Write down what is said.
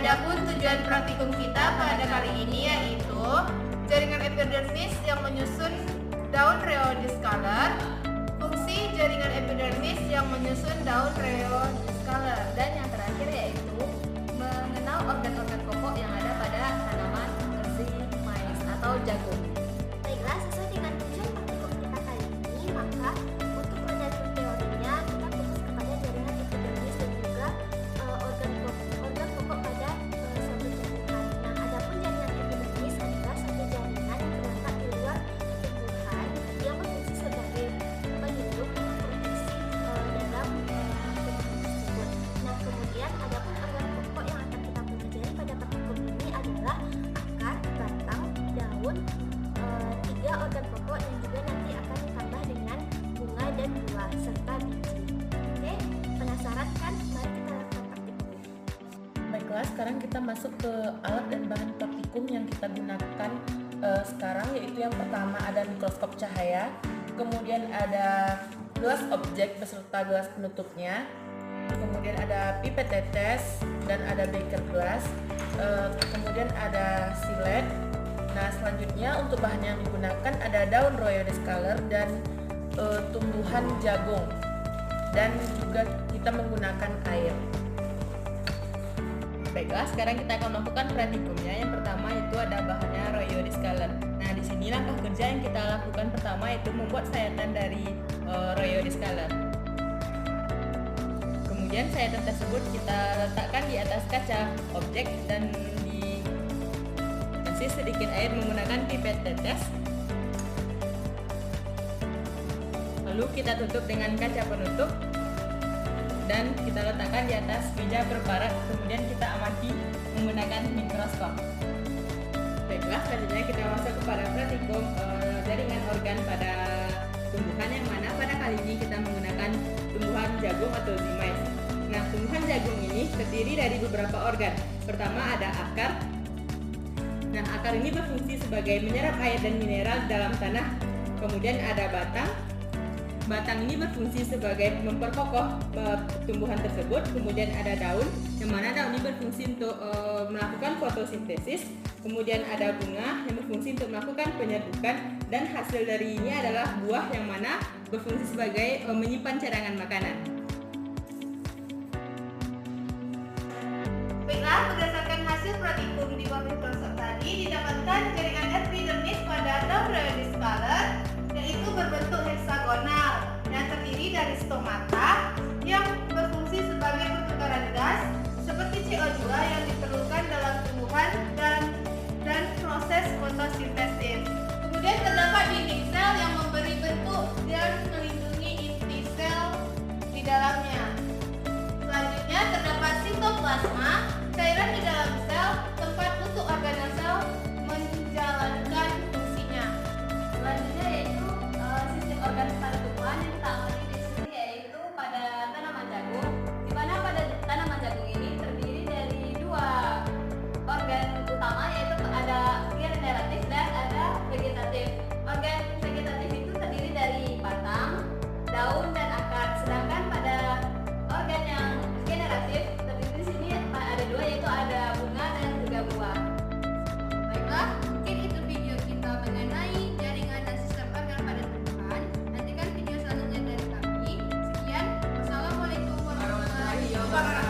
Adapun tujuan praktikum kita pada kali ini yaitu jaringan epidermis yang menyusun daun rheodiscaler, fungsi jaringan epidermis yang menyusun daun rheodiscaler, dan yang terakhir yaitu mengenal organ-organ pokok yang ada pada tanaman tersi mais atau jagung. Baiklah, sesuai dengan tujuan praktikum kita kali ini, maka untuk mendalami teorinya kita fokus kepada jaringan epidermis dan juga organ pokok pada suatu tumbuhan. Nah, adapun jaringan epidermis adalah satu jaringan yang terletak di luar tumbuhan yang berfungsi sebagai pelindung atau proteksi dalam tumbuhan tersebut. Nah, kemudian adapun organ pokok yang akan kita pelajari pada praktikum ini adalah akar, batang, daun, tiga organ pokok yang juga nanti akan ditambah dengan bunga dan buah serta biji. Oke, penasaran kan? Mari kita lakukan praktikum. Baiklah, sekarang kita masuk ke alat dan bahan praktikum yang kita gunakan sekarang, yaitu yang pertama ada mikroskop cahaya, kemudian ada gelas objek beserta gelas penutupnya, kemudian ada pipet tetes dan ada beker gelas, kemudian ada silet. Nah, selanjutnya untuk bahan yang digunakan ada daun rheodiscaler dan tumbuhan jagung, dan juga kita menggunakan air. Baiklah, sekarang kita akan melakukan praktikumnya. Yang pertama itu ada bahannya rheodiscaler. Nah, di sini langkah kerja yang kita lakukan pertama itu membuat sayatan dari rheodiscaler. Kemudian sayatan tersebut kita letakkan di atas kaca objek dan dikasih sedikit air menggunakan pipet tetes. Lalu kita tutup dengan kaca penutup dan kita letakkan di atas meja berbarak, kemudian kita amati menggunakan mikroskop. Baiklah, selanjutnya kita masuk kepada praktikum jaringan organ pada tumbuhan, yang mana pada kali ini kita menggunakan tumbuhan jagung atau zimais. Nah, tumbuhan jagung ini terdiri dari beberapa organ. Pertama ada akar. Nah, akar ini berfungsi sebagai menyerap air dan mineral dalam tanah. Kemudian ada batang. Batang ini berfungsi sebagai memperkokoh tumbuhan tersebut. Kemudian ada daun, yang mana daun ini berfungsi untuk melakukan fotosintesis. Kemudian ada bunga yang berfungsi untuk melakukan penyerbukan, dan hasil dari ini adalah buah yang mana berfungsi sebagai menyimpan cadangan makanan. Baiklah, berdasarkan hasil praktikum di bawah mikroskop tadi, didapatkan jaringan epidermis pada daun rheodiscaler, yaitu berbentuk heksagonal yang terdiri dari stomata yang berfungsi sebagai pertukaran gas seperti CO2 yang diperlukan dalam tumbuhan dan proses fotosintesis. Kemudian terdapat dinding sel yang memberi bentuk dan melindungi inti sel di dalamnya. Selanjutnya terdapat sitoplasma, cairan di dalam sel, tempat untuk organel sel menjalankan fungsinya. Selanjutnya yaitu sistem organ pada tumbuhan yang kita amati di sini, yaitu pada tanaman jagung, di mana pada tanaman jagung ini terdiri dari dua organ utama, yaitu ada generatif dan ada vegetatif. Organ vegetatif itu terdiri dari batang, daun, dan akar. Sedangkan pada organ yang generatif terdiri di sini ada dua, yaitu ada bunga dan juga buah. Baiklah, mungkin itu video kita mengenai jaringan dan sistem organ pada tumbuhan. Nantikan video selanjutnya dari kami. Sekian, wassalamualaikum warahmatullahi wabarakatuh.